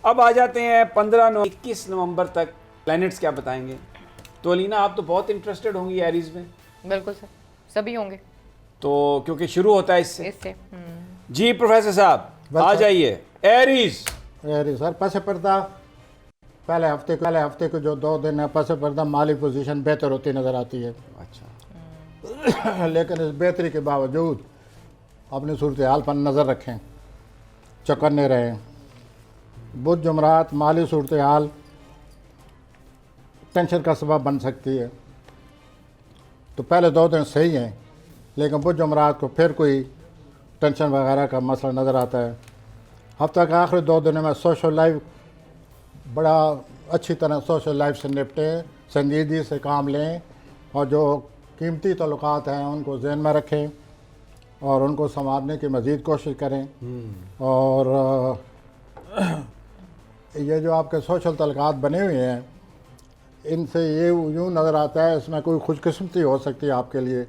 अब आ जाते हैं 21 नवंबर तक प्लैनेट्स क्या बताएंगे। तो अलीना आप तो बहुत इंटरेस्टेड होंगी एरीज में। बिल्कुल सर, सभी होंगे तो क्योंकि शुरू होता है इससे। इससे। जी प्रोफेसर साहब आ जाइए। एरीज सर पस पर्दा पहले हफ्ते को जो 2 दिन है पस पर्दा माली पोजीशन बेहतर होती नज़र आती है। अच्छा। लेकिन इस बेहतरी के बावजूद अपनी सूरत हाल पर नज़र रखें, चौकन्ने रहें। बुध जुमरात माली सूरत हाल टेंशन का सबब बन सकती है। तो पहले 2 दिन सही हैं, लेकिन बुध जुमरात को फिर कोई टेंशन वगैरह का मसला नज़र आता है। हफ्ता के आखिरी 2 दिनों में सोशल लाइफ बड़ा अच्छी तरह सोशल लाइफ से निपटें, संजीदगी से काम लें और जो कीमती तल्लुकात हैं उनको जहन में रखें और उनको संवारने की मज़ीद कोशिश करें। और ये जो आपके सोशल तल्लुकात बने हुए हैं, इनसे ये यूँ नज़र आता है इसमें कोई खुशकिस्मती हो सकती है आपके लिए।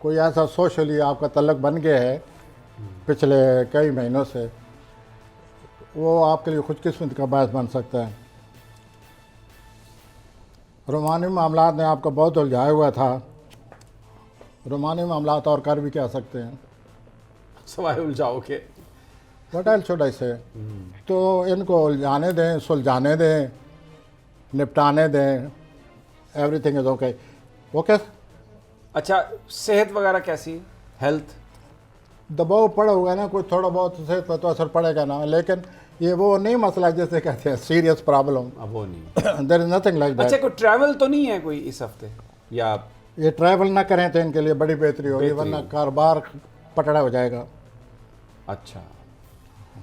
कोई ऐसा सोशली आपका तल्लुक बन गया है पिछले कई महीनों से, वो आपके लिए खुशकिस्मती का बायस बन सकता है। रोमानी मामलात ने आपको बहुत उलझाया हुआ था। रोमानी मामलात और कर भी क्या सकते हैं, सवाए उलझाओगे। वट एल्स शुड आई से। तो इनको उलझाने दें, सुलझाने दें, निपटाने दें। Everything is okay. ओके। अच्छा, सेहत वगैरह कैसी, हेल्थ? दबाव पड़ा हुआ है ना, कोई थोड़ा बहुत सेहत पर तो असर पड़ेगा ना, लेकिन ये वो नहीं मसला जैसे कहते हैं सीरियस प्रॉब्लम। अब वो नहीं। There is nothing like that. अच्छा, कोई ट्रैवल तो नहीं है कोई इस हफ्ते? या ये ट्रैवल ना करें तो इनके लिए बड़ी बेहतरी होगी, वरना कारोबार पटड़ा हो जाएगा। अच्छा,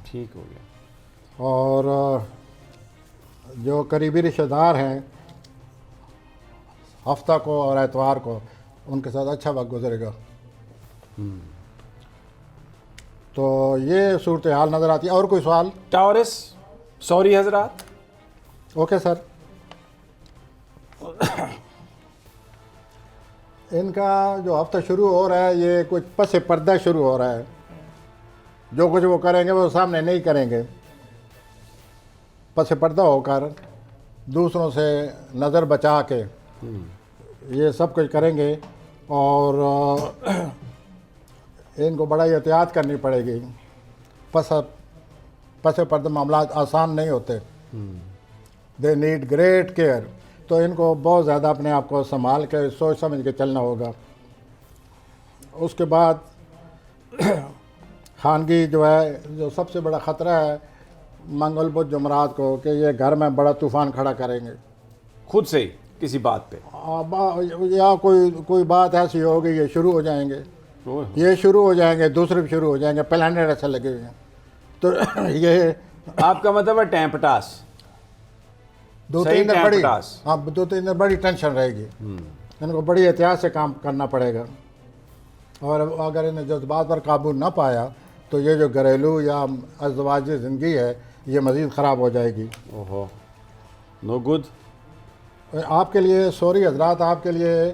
ठीक हो गया। और जो करीबी रिश्तेदार हैं हफ्ता को और एतवार को उनके साथ अच्छा वक्त गुजरेगा। तो ये सूरत हाल नज़र आती है। और कोई सवाल? टॉरस, सॉरी हजरात। Okay sir. इनका जो हफ्ता शुरू हो रहा है ये कुछ पस पर्दा शुरू हो रहा है। जो कुछ वो करेंगे वो सामने नहीं करेंगे, पस पर्दा होकर दूसरों से नज़र बचा के ये सब कुछ करेंगे। और इनको बड़ा एहतियात करनी पड़ेगी। पस पर्दा मामला आसान नहीं होते। They need great care. तो इनको बहुत ज़्यादा अपने आप को संभाल के सोच समझ के चलना होगा। उसके बाद खानगी जो है, जो सबसे बड़ा ख़तरा है मंगल बुध जुमरात को, कि ये घर में बड़ा तूफ़ान खड़ा करेंगे खुद से ही किसी बात पे, या कोई बात ऐसी होगी ये शुरू हो जाएंगे, ये शुरू हो जाएंगे, दूसरे भी शुरू हो जाएंगे। प्लानेट ऐसे लगे हुए हैं। तो ये आपका मतलब है टाइम पटास। 2-3 दिन बड़ी, हाँ 2-3 दिन बड़ी टेंशन रहेगी। इनको बड़ी एहतियात से काम करना पड़ेगा। और अगर इन्हें जज्बात पर काबू ना पाया तो ये जो घरेलू या अज़वाजी ज़िंदगी है ये मज़ीद ख़राब हो जाएगी। ओहो, नो गुड। आपके लिए सॉरी हजरात, आपके लिए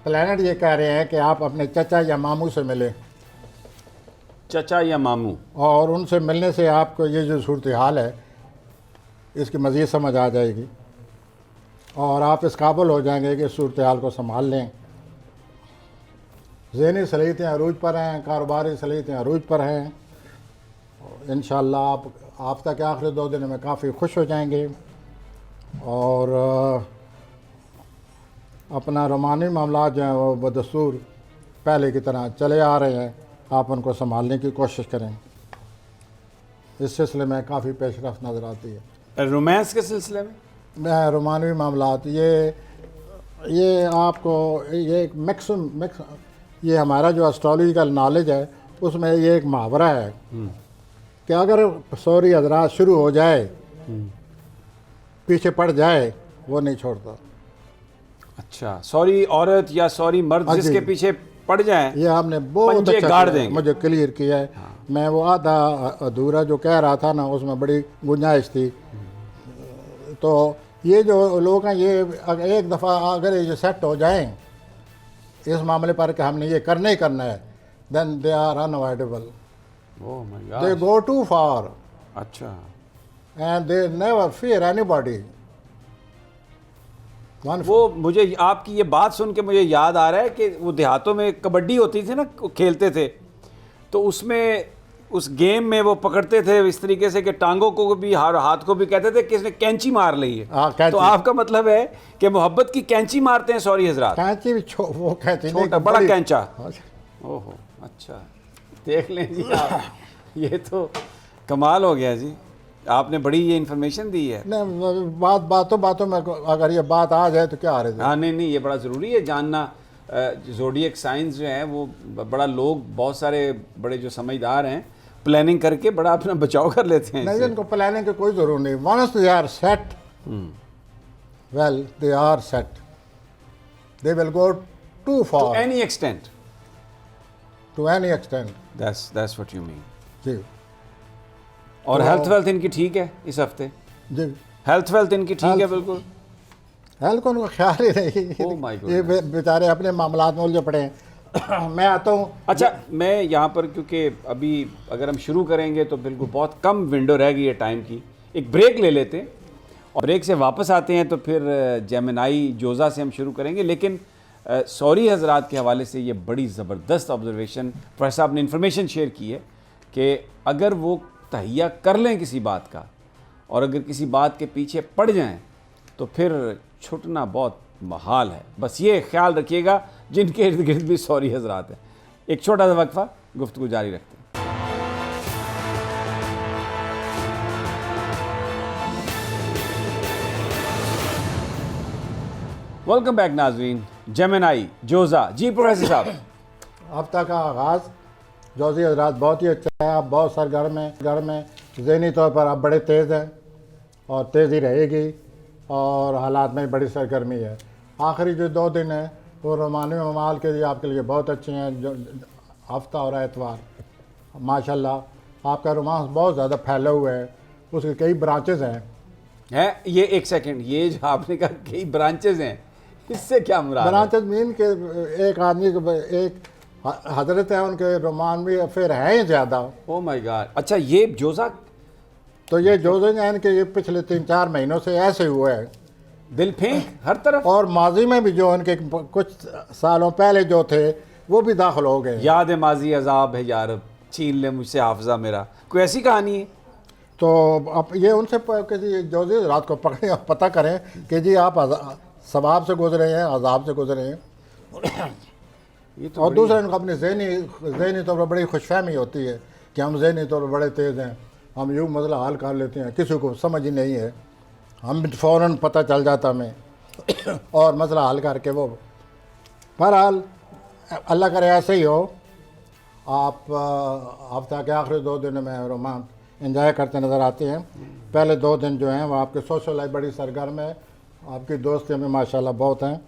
प्लैनेट ये कह रहे हैं कि आप अपने चचा या मामू से मिलें। चचा या मामू? और उनसे मिलने से आपको ये जो सूरत हाल है इसकी मज़ीद समझ आ जाएगी और आप इस काबिल हो जाएंगे कि सूरत हाल को संभाल लें। ज़हनी सलीतें अरूज पर हैं, कारोबारी सलीतें अरूज पर हैं। इंशाअल्लाह आप हफ्ता के आखिरी 2 दिन में काफ़ी खुश हो जाएंगे। और अपना रोमानी मामला जो हैं वो बदस्तूर पहले की तरह चले आ रहे हैं, आप उनको संभालने की कोशिश करें। इस सिलसिले में काफ़ी पेशरफ्त नज़र आती है। रोमांस के सिलसिले में रोमानवी मामलात ये आपको ये एक मैक्सिमम ये हमारा जो एस्ट्रोलॉजिकल नॉलेज है उसमें ये एक मुहावरा है कि अगर सॉरी हजरात शुरू हो जाए, पीछे पड़ जाए, वो नहीं छोड़ता। अच्छा, सॉरी औरत या सॉरी मर्द जिसके पीछे पड़ जाए, ये आपने बहुत अच्छा मुझे क्लियर किया है। हाँ। मैं वो आधा अधूरा जो कह रहा था ना उसमें बड़ी गुंजाइश थी। तो ये जो लोग हैं ये एक दफ़ा अगर ये सेट हो जाएं इस मामले पर कि हमने ये करना ही करना है, then they are unavoidable, they go too far. अच्छा, and they never fear anybody. One वो मुझे आपकी ये बात सुन के मुझे याद आ रहा है कि वो देहातों में कबड्डी होती थी ना, खेलते थे, तो उसमें उस गेम में वो पकड़ते थे इस तरीके से कि टांगों को भी हाथ को भी कहते थे कि इसने कैंची मार ली है। हाँ, कैंची। तो आपका मतलब है कि मोहब्बत की कैंची मारते हैं सॉरी हजरात। कैंची भी वो कैंची नहीं, छोटा बड़ा बड़ी- कैंचा। हाँ, ओहो, अच्छा, देख लें जी आप, ये तो कमाल हो गया जी, आपने बड़ी ये इन्फॉर्मेशन दी है। नहीं, बातों में अगर ये बात आ जाए तो क्या आ रही है। हाँ नहीं, ये बड़ा ज़रूरी है जानना। ज़ोडिएक साइंस जो है वो बड़ा, लोग बहुत सारे बड़े जो समझदार हैं प्लानिंग करके बड़ा अपना बचाव कर लेते हैं नहीं, इससे। इनको प्लानिंग की कोई जरूरत नहीं। Once they are set, well they are set, they will go to for any extent, to any extent. That's what you mean. जी और तो- हेल्थ वेल्थ इनकी ठीक है इस हफ्ते? जी, हेल्थ वेल्थ इनकी ठीक है Health- बिल्कुल। हेल्थ को उनका ख्याल ही नहीं। Oh my ये बेचारे अपने मामलात में उलझे पड़े हैं। मैं आता हूँ। अच्छा, मैं यहाँ पर क्योंकि अभी अगर हम शुरू करेंगे तो बिल्कुल बहुत कम विंडो रह गई है टाइम की, एक ब्रेक ले लेते हैं और ब्रेक से वापस आते हैं तो फिर जेमिनाई जोज़ा से हम शुरू करेंगे। लेकिन सॉरी हजरात के हवाले से ये बड़ी ज़बरदस्त ऑब्जर्वेशन प्रोफेसर साहब ने इन्फॉर्मेशन शेयर की है कि अगर वो तहिया कर लें किसी बात का और अगर किसी बात के पीछे पड़ जाएं तो फिर छुटना बहुत महाल है। बस ये ख्याल रखिएगा जिनके इर्द गिर्द भी सॉरी हजरात हैं। एक छोटा सा वक्फा, गुफ्तगू जारी रखते हैं। वेलकम बैक नाजरीन। जेमिनाई जोज़ा जी, प्रोफेसर साहब। हफ्ता का आगाज़ जौजी हजरात बहुत ही अच्छा है। आप बहुत सरगर्म हैं, घर में ज़हनी तौर पर आप बड़े तेज़ हैं और तेज़ी रहेगी और हालात में बड़ी सरगर्मी है। आखिरी जो 2 दिन है वो रोमानी ममाल के लिए आपके लिए बहुत अच्छे हैं। जो हफ्ता और एतवार माशाल्लाह आपका रोमांस बहुत ज़्यादा फैला हुआ है, उसके कई ब्रांचेज़ हैं। ये एक सेकंड, ये जो आपने कहा कई ब्रांचेज हैं, इससे क्या मुराद है? ब्रांचेज मीन के एक आदमी के एक हजरत है, उनके रोमानवी अफेयर हैं ज़्यादा। Oh my God. अच्छा, ये जोज़ा तो ये जो हैं कि ये पिछले 3-4 महीनों से ऐसे हुए हैं दिल फेंक हर तरफ। और माजी में भी जो उनके कुछ सालों पहले जो थे वो भी दाखिल हो गए। याद है माजी अजाब है यार, छीन ले मुझसे हाफजा मेरा, कोई ऐसी कहानी है? तो अब ये उनसे किसी जो जी रात को पकड़े और पता करें कि जी आप सवाब से गुजरे हैं, अजाब से गुजरे हैं। ये तो और बड़ी- दूसरा इनको अपनी जहनी तौर पर बड़ी खुशफहमी होती है कि हम जहनी तौर पर बड़े तेज़ हैं, हम यूँ मसला हल कर लेते हैं, किसी को समझ ही नहीं है, हम फ़ौरन पता चल जाता हमें और मसला हल करके वो। बहरहाल अल्लाह करे ऐसे ही हो। आप हफ्ता के आखिरी 2 दिनों में रोमांस एंजॉय करते नज़र आते हैं। पहले 2 दिन जो हैं वो आपके सोशल लाइफ बड़ी सरगर्म है, आपकी दोस्तियाँ में माशाल्लाह बहुत हैं।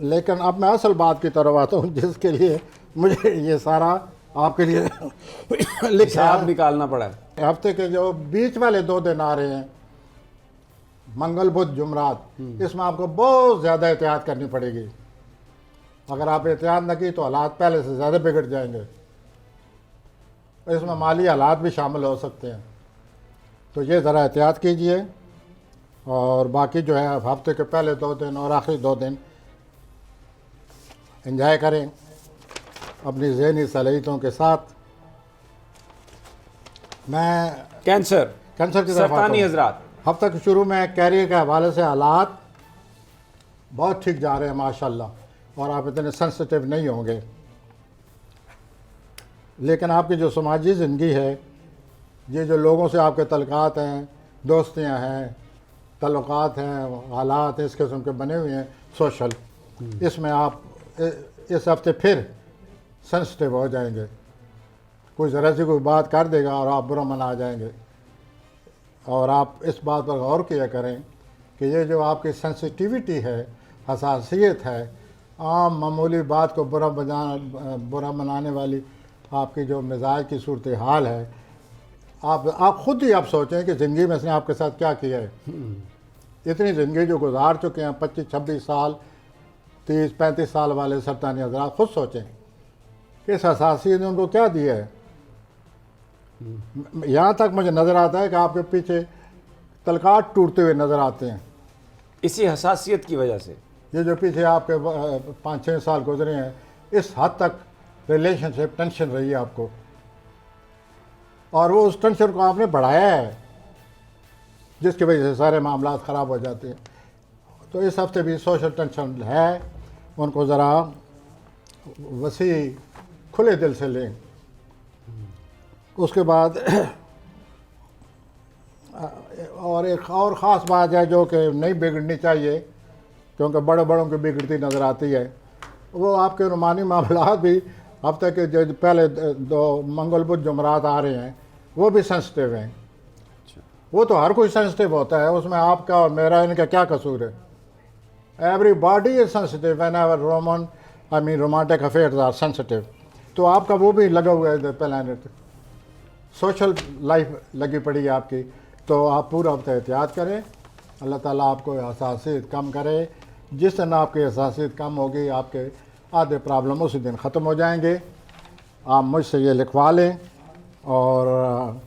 लेकिन अब मैं असल बात की तरफ आता हूँ जिसके लिए मुझे ये सारा आपके लिए लिखा हिसाब निकालना पड़ा है। हफ्ते के जो बीच वाले 2 दिन आ रहे हैं, मंगल बुध जुमरात, इसमें आपको बहुत ज़्यादा एहतियात करनी पड़ेगी। अगर आप एहतियात न की तो हालात पहले से ज़्यादा बिगड़ जाएंगे। इसमें माली हालात भी शामिल हो सकते हैं, तो ये ज़रा एहतियात कीजिए। और बाकी जो है हफ्ते के पहले 2 दिन और आखिरी 2 दिन एंजॉय करें अपनी ज़हनी सलाहियतों के साथ। मैं कैंसर कैंसर की तरफ आता सरतानी हूँ। हजरात, हफ्ते के शुरू में कैरियर के हवाले से हालात बहुत ठीक जा रहे हैं माशाल्लाह, और आप इतने सेंसिटिव नहीं होंगे। लेकिन आपकी जो समाजी ज़िंदगी है, ये जो लोगों से आपके तल्क़ात हैं, दोस्तियां हैं, तल्लुक़ात हैं, हालात इस किस्म के बने हुए हैं सोशल, इसमें आप इस हफ्ते फिर सेंसिटिव हो जाएंगे। कोई ज़रा सी कोई बात कर देगा और आप बुरा मना जाएंगे। और आप इस बात पर गौर किया करें कि ये जो आपकी सेंसिटिविटी है, हसासियत है, आम मामूली बात को बुरा मनाने वाली आपकी जो मिजाज की सूरत हाल है, आप ख़ुद ही आप सोचें कि ज़िंदगी में इसने आपके साथ क्या किया है। इतनी ज़िंदगी जो गुजार चुके हैं, 25-26 साल, 30-35 साल वाले सरतानी हज़रात, ख़ुद सोचें कि इस हसासियत ने उनको क्या दिया है। यहाँ तक मुझे नज़र आता है कि आपके पीछे तलकाट टूटते हुए नज़र आते हैं। इसी हसासियत की वजह से ये जो पीछे आपके 5-6 साल गुजरे हैं, इस हद तक रिलेशनशिप टेंशन रही है आपको, और वो उस टेंशन को आपने बढ़ाया है, जिसकी वजह से सारे मामला ख़राब हो जाते हैं। तो इस हफ्ते भी सोशल टेंशन है, उनको ज़रा वसी खुले दिल से लें। उसके बाद और एक और ख़ास बात है जो कि नहीं बिगड़नी चाहिए, क्योंकि बड़े बड़ों की बिगड़ती नज़र आती है, वो आपके रूमानी मामला भी हफ्ते के जो पहले 2 मंगल बुध जुमरात आ रहे हैं वो भी सेंसिटिव हैं। वो तो हर कोई सेंसिटिव होता है, उसमें आपका और मेरा इनका क्या कसूर है? Everybody is sensitive whenever romantic affairs are sensitive. तो आपका वो भी लगा हुआ है प्लानट, सोशल लाइफ लगी पड़ी है आपकी, तो आप पूरा हफ्ता एहतियात करें। अल्लाह ताला आपको हसासियत कम करे। जिस दिन आपकी हसासियत कम होगी, आपके आधे प्रॉब्लम उसी दिन ख़त्म हो जाएंगे। आप मुझसे ये लिखवा लें और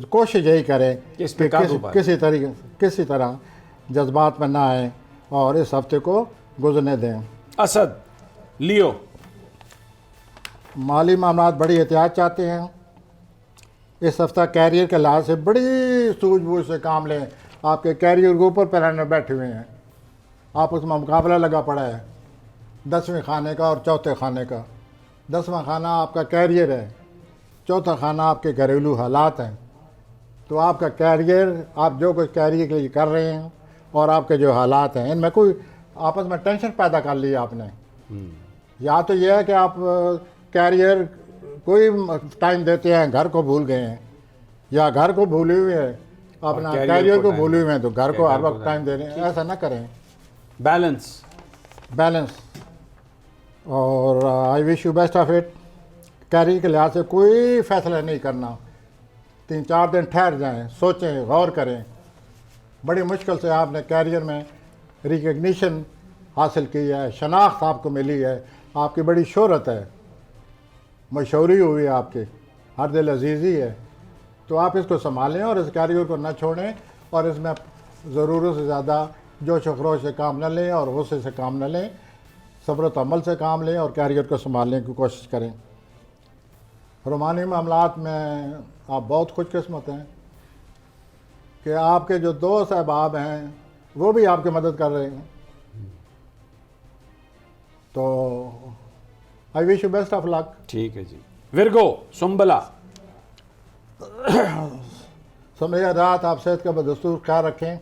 कोशिश यही करें इस पे काबू पाएं। किसी तरह जज्बात में ना आए और इस हफ्ते को गुजरने दें। असद लियो माली मामलात बड़ी एहतियात चाहते हैं। इस हफ्ता कैरियर के लिहाज से बड़ी सूझबूझ से काम लें। आपके कैरियर के ऊपर प्लान में बैठे हुए हैं, आप उसमें मुकाबला लगा पड़ा है 10वें खाने का और चौथे खाने का। 10वां खाना आपका कैरियर है, चौथा खाना आपके घरेलू हालात हैं। तो आपका कैरियर, आप जो कुछ कैरियर के लिए कर रहे हैं और आपके जो हालात हैं, इनमें कोई आपस में टेंशन पैदा कर ली आपने। या तो यह है कि आप कैरियर कोई टाइम देते हैं, घर को भूल गए हैं, या घर को भूले हुए हैं, अपना कैरियर को भूले हुए हैं, तो घर को हर वक्त टाइम दे रहे हैं। ऐसा ना करें। बैलेंस। और I wish you best of it. Career के लिहाज से कोई फैसला नहीं करना, 3-4 दिन ठहर जाएं, सोचें, गौर करें। बड़ी मुश्किल से आपने कैरियर में रिकग्निशन हासिल की है, शनाख्त आपको मिली है, आपकी बड़ी शोहरत है, मशहूरी हुई है आपकी, हर दिल अजीज़ी है। तो आप इसको संभालें और इस कैरियर को न छोड़ें, और इसमें ज़रूरत से ज़्यादा जोश व खरोश से काम न लें और गुस्से से काम न लें, सब्र तमल से काम लें और कैरियर को संभालने की कोशिश करें। रोमानी मामलात में आप बहुत खुशकिस्मत हैं कि आपके जो दोस्त अहबाब हैं वो भी आपकी मदद कर रहे हैं। तो आई wish you best of luck. ठीक है जी। विर्गो सुंबला समय रात आप सेहत का बदस्तूर ख्याल रखें।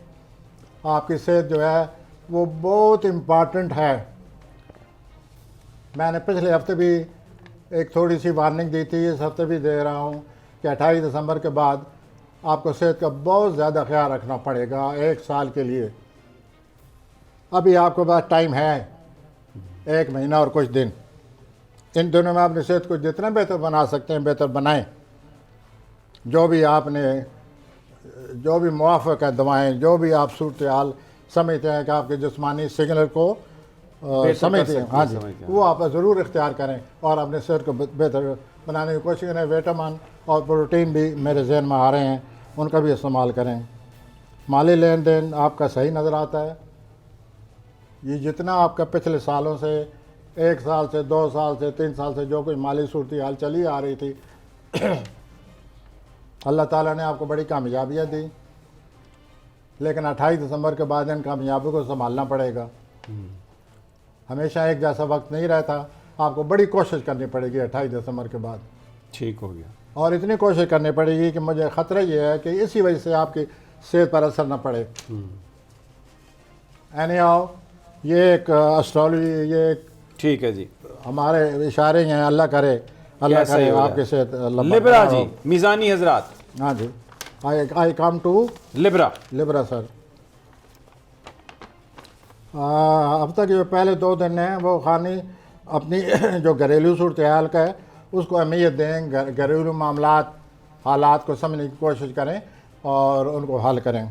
आपकी सेहत जो है वो बहुत इम्पॉर्टेंट है। मैंने पिछले हफ्ते भी एक थोड़ी सी वार्निंग दी थी, इस हफ्ते भी दे रहा हूँ कि 28 दिसंबर के बाद आपको सेहत का बहुत ज़्यादा ख्याल रखना पड़ेगा 1 साल के लिए। अभी आपके पास टाइम है, 1 महीना और कुछ दिन। इन दिनों में अपनी सेहत को जितना बेहतर बना सकते हैं बेहतर बनाएं। जो भी मुआफ़िक है दवाएं, जो भी आप सूरत हाल समझते हैं कि आपके जिस्मानी सिग्नल को समझते हैं, हाँ जी, वो आप ज़रूर इख्तियार करें और अपने सेहत को बेहतर बनाने की कोशिश करें। विटामिन और प्रोटीन भी मेरे जहन में आ रहे हैं, उनका भी इस्तेमाल करें। माली लेन देन आपका सही नज़र आता है। ये जितना आपका पिछले सालों से 1 साल से 2 साल से 3 साल से जो कोई माली सूरत हाल चली आ रही थी, अल्लाह ताला ने आपको बड़ी कामयाबियाँ दी, लेकिन 28 दिसंबर के बाद इन कामयाबियों को संभालना पड़ेगा। हमेशा एक जैसा वक्त नहीं रहता, आपको बड़ी कोशिश करनी पड़ेगी 28 दिसंबर के बाद। ठीक हो गया। और इतनी कोशिश करनी पड़ेगी कि मुझे ख़तरा ये है कि इसी वजह से आपकी सेहत पर असर न पड़े। एनी हाउ, ये एक एस्ट्रोलॉजी, ये एक ठीक है जी, हमारे इशारे हैं। अल्लाह करे आपकी सेहत। लिब्रा जी, मिजानी हजरात। हाँ जी, आई कम टू लिब्रा सर। अब तक जो पहले 2 दिन हैं वो खानी अपनी जो घरेलू सूरत हाल का है उसको अहमियत दें, घरेलू मामलात हालात को समझने की कोशिश करें और उनको हल करें।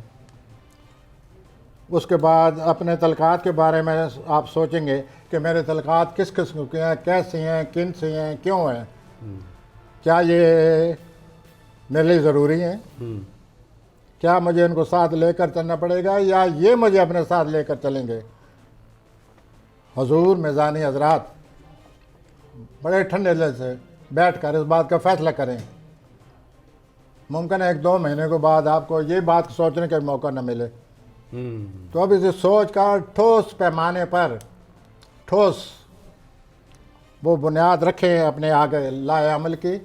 उसके बाद अपने तलकात के बारे में आप सोचेंगे कि मेरे तलकात किस किस्म के हैं, कैसे हैं, किन से हैं, क्यों हैं। क्या ये मेरे लिए ज़रूरी हैं? क्या मुझे इनको साथ लेकर चलना पड़ेगा या ये मुझे अपने साथ लेकर चलेंगे? हुजूर मेज़ानी हजरात बड़े ठंडे दिल से बैठ कर इस बात का फैसला करें। मुमकिन है 1-2 महीने के बाद आपको ये बात सोचने का मौका न मिले, तो अब इसे सोच कर ठोस पैमाने पर ठोस वो बुनियाद रखें अपने आगे लाए अमल की,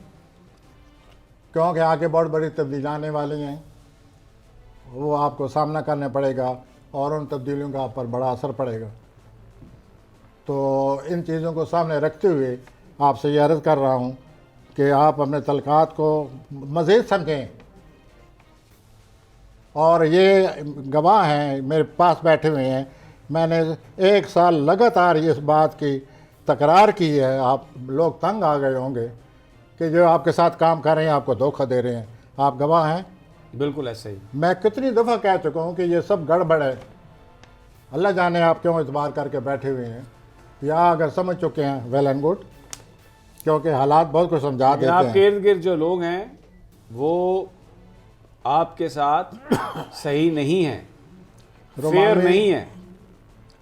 क्योंकि आगे बहुत बड़ी तब्दीली आने वाली हैं, वो आपको सामना करना पड़ेगा और उन तब्दीलियों का आप पर बड़ा असर पड़ेगा। तो इन चीज़ों को सामने रखते हुए आपसे ये अर्ज़ कर रहा हूँ कि आप अपने तलक़ात को मज़ीद समझें। और ये गवाह हैं मेरे पास बैठे हुए हैं, मैंने 1 साल लगातार इस बात की तकरार की है। आप लोग तंग आ गए होंगे कि जो आपके साथ काम कर रहे हैं आपको धोखा दे रहे हैं, आप गवाह हैं। बिल्कुल ऐसे ही। मैं कितनी दफ़ा कह चुका हूँ कि ये सब गड़बड़ है। अल्लाह जाने आप क्यों इतबार करके बैठे हुए हैं, या अगर समझ चुके हैं वेल एंड गुड, क्योंकि हालात बहुत कुछ समझा देते हैं। आपके इर्द गिर्द जो लोग हैं वो आपके साथ सही नहीं है, फेयर नहीं है।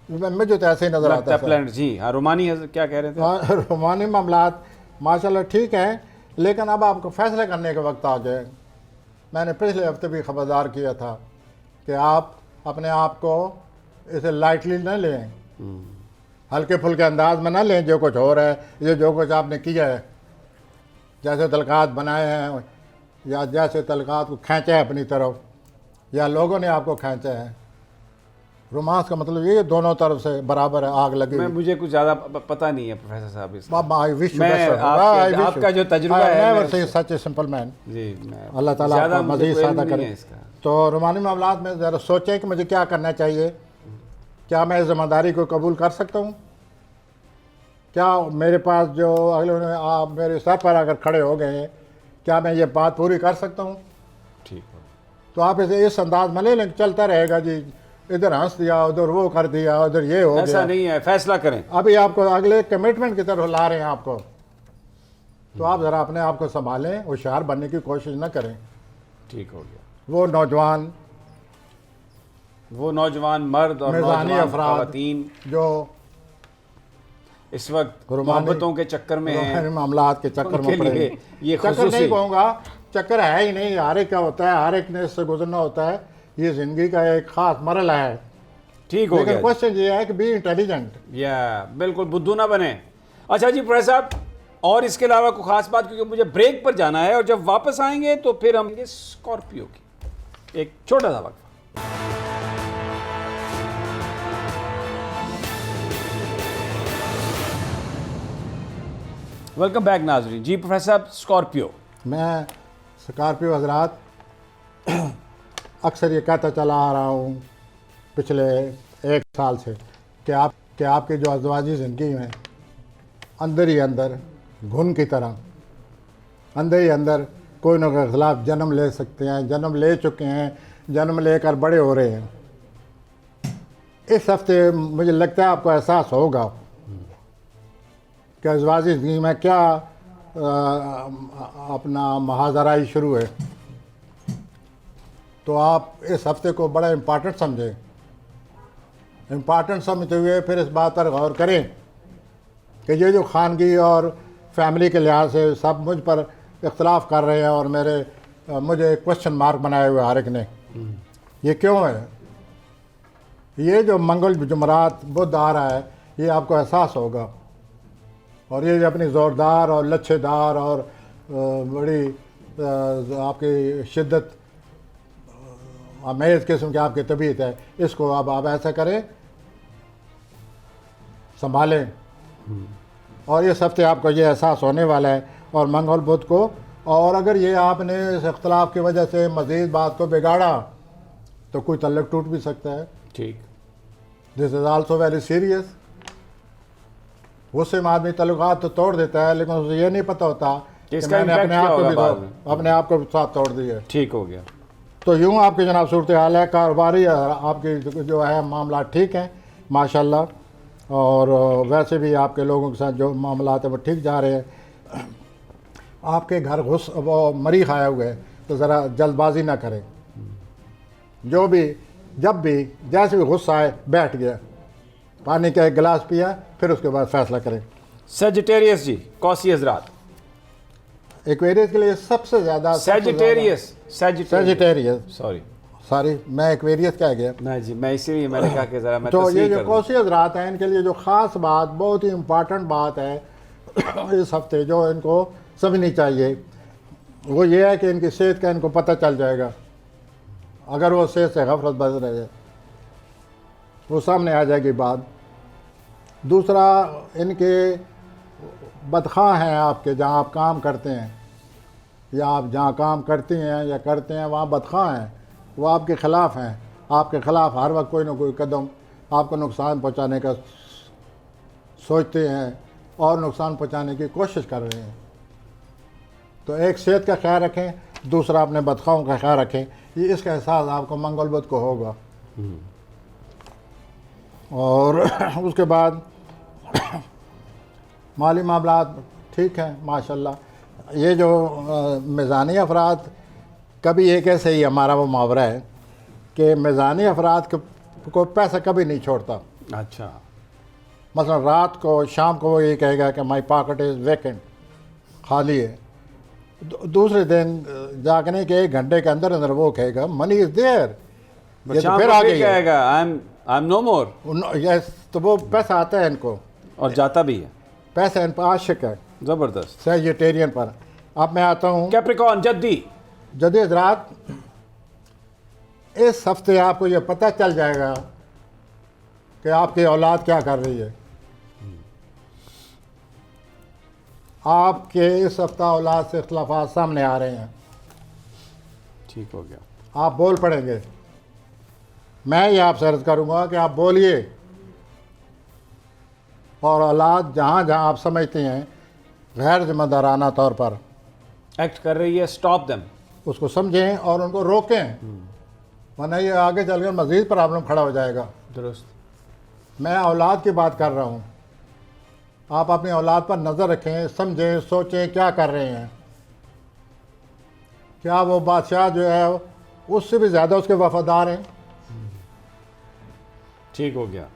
मुझे तो ऐसे ही नज़र आता है। जी हाँ, रोमानी क्या कह रहे थे? हाँ, रोमानी मामलात माशाल्लाह ठीक हैं, लेकिन अब आपको फैसला करने का वक्त आ गया। मैंने पिछले हफ्ते भी खबरदार किया था कि आप अपने आप को इसे लाइटली न लें, हल्के फुल्के अंदाज में ना लें जो कुछ हो रहा है, ये जो कुछ आपने किया है, जैसे तलक़ात बनाए हैं या जैसे तलक़ात को खींचा है अपनी तरफ या लोगों ने आपको खींचा है। रोमांस का मतलब ये दोनों तरफ से बराबर है, आग लगी। मुझे कुछ ज़्यादा पता नहीं है प्रोफेसर साहब इसका। आई विश आपका जो तजुर्बा है, सच ए सिंपल मैन जी, अल्लाह ताला आपको मज़ीद सादा करे। तो रोमानी मामलात में ज़रा सोचें कि मुझे क्या करना चाहिए, क्या मैं इस ज़िम्मेदारी को कबूल कर सकता हूँ? क्या मेरे पास जो अगले आप मेरे सर पर अगर खड़े हो गए हैं, क्या मैं ये बात पूरी कर सकता हूँ? ठीक है। तो आप इसे इस अंदाज में ले लें, चलता रहेगा जी, इधर हंस दिया, उधर वो कर दिया, उधर ये हो गया। ऐसा नहीं है, फैसला करें। अभी आपको अगले कमिटमेंट की तरफ ला रहे हैं आपको, तो आप ज़रा अपने आप को संभालें, होशियार बनने की कोशिश न करें। ठीक हो गया। वो नौजवान मर्द और नौजवान ख़वातीन जो इस वक्त मोहब्बतों के चक्कर में हैं, मामलात के चक्कर में पड़े, ये चक्कर नहीं कहूँगा, चक्कर है ही नहीं, हर एक का होता है, हर एक ने इससे गुजरना होता है, ये ज़िंदगी का एक ख़ास मरहला है। ठीक हो गया। लेकिन क्वेश्चन ये है कि बी इंटेलिजेंट, या बिल्कुल बुद्धू ना बने। अच्छा जी प्रोफेसर साहब, और इसके अलावा कोई ख़ास बात, क्योंकि मुझे ब्रेक पर जाना है और जब वापस आएंगे तो फिर हम स्कॉर्पियो की एक छोटा सा वक्त। वेलकम बैक नाजरीन। जी प्रोफेसर साहब, स्कॉर्पियो, मैं स्कॉर्पियो हजरात अक्सर ये कहता चला आ रहा हूँ पिछले 1 साल से कि आपकी जो अज़वाजी ज़िंदगी में अंदर ही अंदर घुन की तरह अंदर ही अंदर कोई न कोई खिलाफ जन्म ले सकते हैं, जन्म ले चुके हैं, जन्म लेकर बड़े हो रहे हैं। इस हफ्ते मुझे लगता है आपको एहसास होगा कि अज़वाजी ज़िंदगी में क्या अपना महाजराई शुरू है। तो आप इस हफ्ते को बड़ा इम्पॉर्टेंट समझें, इम्पॉर्टेंट समझते हुए फिर इस बात पर गौर करें कि ये जो खानगी और फैमिली के लिहाज से सब मुझ पर इख्तलाफ कर रहे हैं और मुझे क्वेश्चन मार्क बनाए हुए हर एक ने, ये क्यों है? ये जो मंगल जुमरात बुध आ रहा है, ये आपको एहसास होगा, और ये अपनी ज़ोरदार और लच्छेदार और बड़ी आपकी शिद्दत अमेज़ किस्म की आपकी तबीयत है, इसको अब आप ऐसा करें, संभालें। और इस हफ्ते आपको ये एहसास होने वाला है, और मंगल बुध को, और अगर ये आपने इस इख्तलाफ की वजह से मज़ीद बात को बिगाड़ा तो कोई तल्लक टूट भी सकता है। ठीक, this is also very serious. उससे आदमी तल्लुकात तो तोड़ देता है, लेकिन उसे ये नहीं पता होता कि मैंने अपने आप को साथ तोड़ दिया। ठीक हो गया। तो यूँ आपकी जनाब सूरत हाल है, कारोबारी आपकी जो है मामला ठीक हैं माशाल्लाह, और वैसे भी आपके लोगों के साथ जो मामला है वो ठीक जा रहे हैं। आपके घर घुस वो मरी खाए हुए तो ज़रा जल्दबाजी ना करें। जो भी जब भी जैसे भी गुस्सा आए बैठ गया, पानी का एक गिलास पिया, फिर उसके बाद फैसला करें। सेजिटेरियस जी, कौसी हजरात। एक्वेरियस के लिए सबसे ज़्यादा सेजिटेरियस, सेजिटेरियस, सॉरी मैं एक्वेरियस कह गया। नहीं जी, मैं इसीलिए मैंने कहा कि ज़रा मैं तो ये तस्लीह जो कर दूं। कौसी हजरात हैं इनके लिए जो ख़ास बात, बहुत ही इम्पॉर्टेंट बात है इस हफ्ते जो इनको समझनी चाहिए, वो ये है कि इनकी सेहत का इनको पता चल जाएगा। अगर वो सेहत से गफलत बच रहे हैं वो सामने आ जाएगी बात। दूसरा, इनके बदखा हैं आपके, जहाँ आप काम करते हैं या आप जहाँ काम करती हैं या करते हैं वहाँ बदखा हैं, वो आपके ख़िलाफ़ हैं। आपके ख़िलाफ़ हर वक्त कोई ना कोई कदम आपको नुकसान पहुँचाने का सोचते हैं और नुकसान पहुँचाने की कोशिश कर रहे हैं। तो एक सेहत का ख्याल रखें, दूसरा अपने बदखाओं का ख्याल रखें। ये इसका एहसास आपको मंगल बुध को होगा। और उसके बाद माली मामलात ठीक है माशाल्लाह। ये जो मिज़ानी अफराद, कभी एक ऐसे ही हमारा वो मुहावरा है कि मिज़ानी अफराद को पैसा कभी नहीं छोड़ता। अच्छा, मसलन रात को शाम को वो ये कहेगा कि माई पॉकेट इज़ वैकेंट, खाली है। दूसरे दिन जागने के 1 घंटे के अंदर अंदर वो कहेगा मनी इज़ देयर, ये तो फिर आ गई है। कहेगा I am no more. Yes, तो वो पैसा आता है इनको और जाता भी है। पैसा इन पर आशिक है, ज़बरदस्त। सेजिटेरियन पर। अब मैं आता हूँ कैप्रिकॉर्न जद्दी। जदीद हज़रात, इस हफ्ते आपको ये पता चल जाएगा कि आपकी औलाद क्या कर रही है। आपके इस हफ्ता औलाद से इख्तलाफात सामने आ रहे हैं, ठीक हो गया। आप बोल पड़ेंगे। मैं ये आपसे अर्ज़ करूँगा कि आप बोलिए, और औलाद जहाँ जहाँ आप समझते हैं गैर जिम्मेदाराना तौर पर एक्ट कर रही है, स्टॉप देम, उसको समझें और उनको रोकें, वरना ये आगे चलकर मज़ीद प्रॉब्लम खड़ा हो जाएगा। दुरुस्त। मैं औलाद की बात कर रहा हूँ। आप अपनी औलाद पर नज़र रखें, समझें, सोचें क्या कर रहे हैं। क्या वो बादशाह जो है उससे भी ज़्यादा उसके वफादार हैं? ठीक हो गया।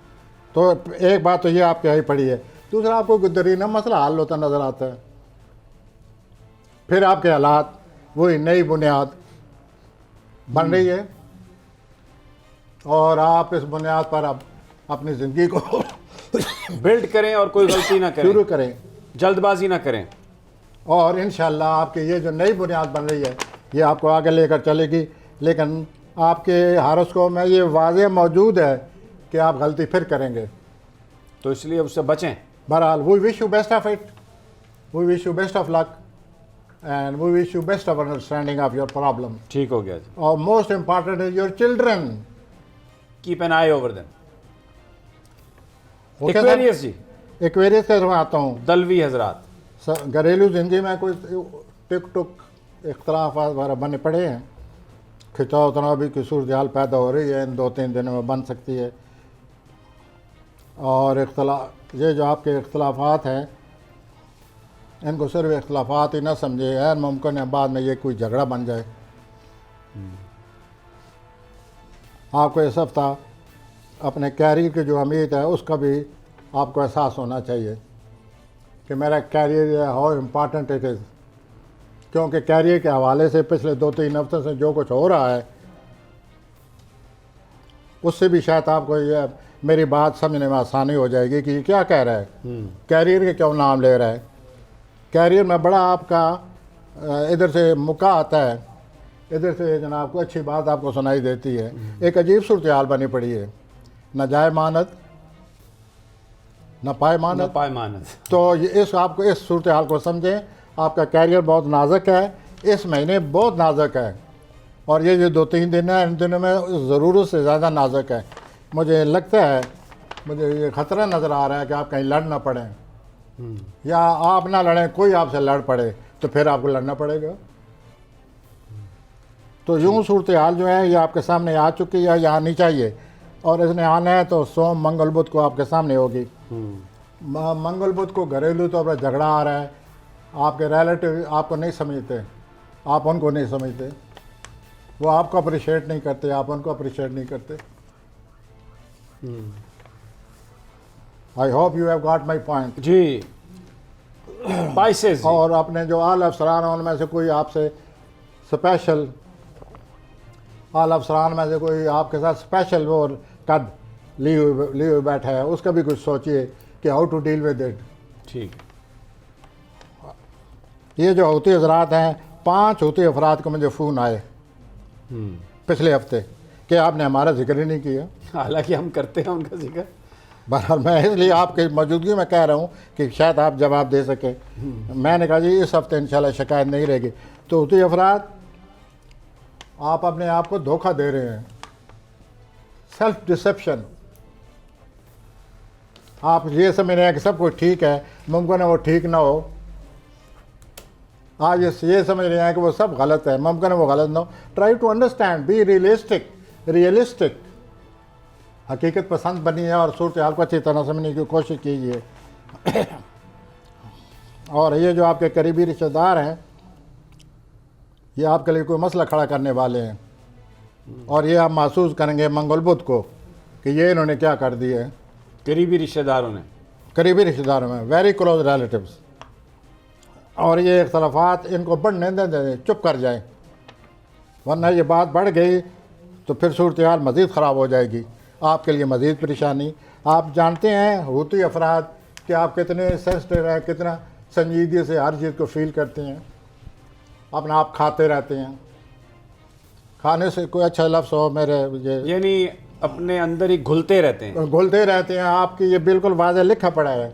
तो एक बात तो ये आपके यहाँ ही पड़ी है। दूसरा, आपको गुदरीना मसला हल होता नज़र आता है। फिर आपके हालात वही नई बुनियाद बन रही है और आप इस बुनियाद पर अब अपनी ज़िंदगी को बिल्ड करें और कोई गलती ना करें, शुरू करें, जल्दबाजी ना करें। और इंशाल्लाह आपकी ये जो नई बुनियाद बन रही है ये आपको आगे लेकर चलेगी। लेकिन आपके हारोस्कोप में ये वाज़ेह मौजूद है कि आप गलती फिर करेंगे, तो इसलिए उससे बचें। बहरहाल we wish you best of it, we wish you best of luck and we wish you best of understanding of your problem. ठीक हो गया जी। और most important is your children, keep an eye over them. Okay Aquarius ji, Aquarius से मैं आता हूँ। दलवी हजरात, घरेलू ज़िंदगी में कोई टिक टुक इख्तलाफ वगैरह बने पड़े हैं, खिंचाव तनावी की सूरत हाल पैदा हो रही है, इन 2-3 दिनों में बन सकती है। और ये जो आपके इख्तलाफात हैं इनको सिर्फ इख्तलाफात ही ना समझे, गैर मुमकिन है बाद में ये कोई झगड़ा बन जाए। आपको इस हफ्ता अपने कैरियर की जो उम्मीद है उसका भी आपको एहसास होना चाहिए कि मेरा career how important it is, क्योंकि कैरियर के हवाले से पिछले 2-3 हफ्ते से जो कुछ हो रहा है उससे भी शायद आपको ये मेरी बात समझने में आसानी हो जाएगी कि ये क्या कह रहा है, कैरियर के क्यों नाम ले रहा है। कैरियर में बड़ा आपका इधर से मुका आता है, इधर से जनाब को अच्छी बात आपको सुनाई देती है। एक अजीब सूरत हाल बनी पड़ी है, न जाए मानत न पाए मानत। तो इस आपको इस सूरत हाल को समझें। आपका कैरियर बहुत नाजुक है, इस महीने बहुत नाजुक है, और ये जो 2-3 दिन है इन दिनों में ज़रूरत से ज़्यादा नाजुक है। मुझे लगता है, मुझे ये ख़तरा नज़र आ रहा है कि आप कहीं लड़ ना पड़ें, या आप ना लड़ें, कोई आपसे लड़ पड़े तो फिर आपको लड़ना पड़ेगा। तो यूँ सूरत हाल जो है ये आपके सामने आ चुकी है या आनी चाहिए, और इसने आना है तो सोम मंगल बुध को आपके सामने होगी। मंगल बुध को घरेलू तो अपना झगड़ा आ रहा है, आपके रिलेटिव आपको नहीं समझते, आप उनको नहीं समझते, वो आपको अप्रिशिएट नहीं करते, आप उनको अप्रिशिएट नहीं करते। I hope you have got my point. जी स्पाइसेस और अपने जो आल अफसरान हैं उनमें से कोई आपसे स्पेशल, आल अफसरान में से कोई आपके साथ स्पेशल वो कद लिए हुए बैठा है, उसका भी कुछ सोचिए कि how to deal with it. ठीक। ये जो हूती हजरात हैं, 5 हूती अफराद को मुझे फ़ोन आए पिछले हफ्ते कि आपने हमारा जिक्र ही नहीं किया। हालांकि हम करते हैं उनका जिक्र। बहरहाल मैं इसलिए आपकी मौजूदगी में कह रहा हूँ कि शायद आप जवाब दे सके। मैंने कहा जी इस हफ्ते इंशाल्लाह शिकायत नहीं रहेगी। तो हूती अफराद, आप अपने आप को धोखा दे रहे हैं, सेल्फ डिसेप्शन। आप ये समझ रहे हैं कि सब कुछ ठीक है, मुमकिन है वो ठीक ना हो। आज ये समझ रहे हैं कि वो सब गलत है, मुमकिन है वो गलत ना हो। Try to understand, be realistic, हकीकत पसंद बनी है और सूरत हाल को अच्छी तरह समझने की कोशिश कीजिए। और ये जो आपके करीबी रिश्तेदार हैं, ये आपके लिए कोई मसला खड़ा करने वाले हैं और ये आप महसूस करेंगे मंगल बुध को कि ये इन्होंने क्या कर दिया है। करीबी रिश्तेदारों ने, करीबी रिश्तेदारों में, वेरी क्लोज रिलेटिव्स। और ये इख्तलाफात इनको बढ़ने दें, चुप कर जाएं, वरना ये बात बढ़ गई तो फिर सूरत हाल मज़ीद ख़राब हो जाएगी, आपके लिए मज़ीद परेशानी। आप जानते हैं हूती अफराद कि आप कितने सेंसिटिव हैं, कितना संजीदगी से हर चीज़ को फील करते हैं, अपना आप खाते रहते हैं। खाने से कोई अच्छा लफ्ज़ हो मेरे ये, यानी अपने अंदर ही घुलते रहते हैं। घुलते रहते हैं। आपकी ये बिल्कुल वाज़ेह लिखा पड़ा है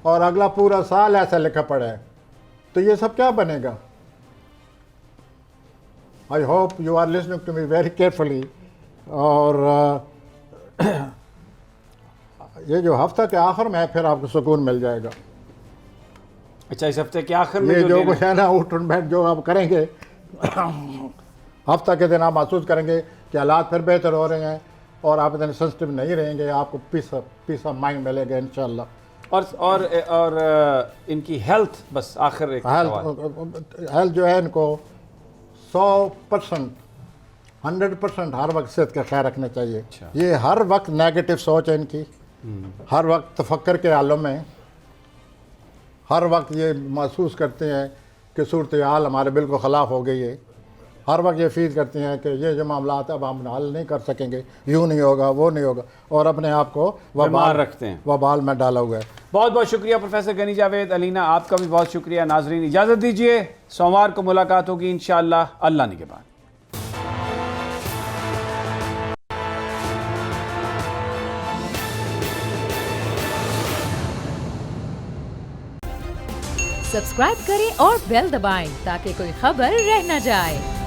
और अगला पूरा साल ऐसा लिखा पड़ा है, तो ये सब क्या बनेगा। I hope you are listening to me very carefully. और ये जो हफ्ता के आखिर में है फिर आपको सुकून मिल जाएगा। अच्छा, इस हफ्ते के आखिर में ये जो देना कुछ है ना, उठ बैठ जो आप करेंगे हफ्ता के दिन आप महसूस करेंगे कि हालात फिर बेहतर हो रहे हैं और आप इतने सेंसिटिव नहीं रहेंगे, आपको पीस ऑफ माइंड मिलेगा इंशाल्लाह। और इनकी हेल्थ, बस आखिर एक सवाल। हेल्थ जो है इनको 100% 100% हर वक्त सेहत का ख्याल रखना चाहिए। अच्छा। ये हर वक्त नेगेटिव सोच है इनकी, हर वक्त तफक्कर के आलम में, हर वक्त ये महसूस करते हैं कि सूरत हाल हमारे बिल्कुल ख़िलाफ़ हो गई है। हर वक्त ये फील करते हैं कि ये जो मामला आता है अब हम हल नहीं कर सकेंगे, यूँ नहीं होगा, वो नहीं होगा, और अपने आप को बीमार रखते हैं, वबाल में डाला हुआ है। बहुत बहुत शुक्रिया प्रोफेसर गनी जावेद। अलीना, आपका भी बहुत शुक्रिया। नाजरीन, इजाज़त दीजिए, सोमवार को मुलाकात होगी इंशाअल्लाह, अल्लाह ने के बाद। सब्सक्राइब करें और बेल दबाएं ताकि कोई खबर रह न जाए।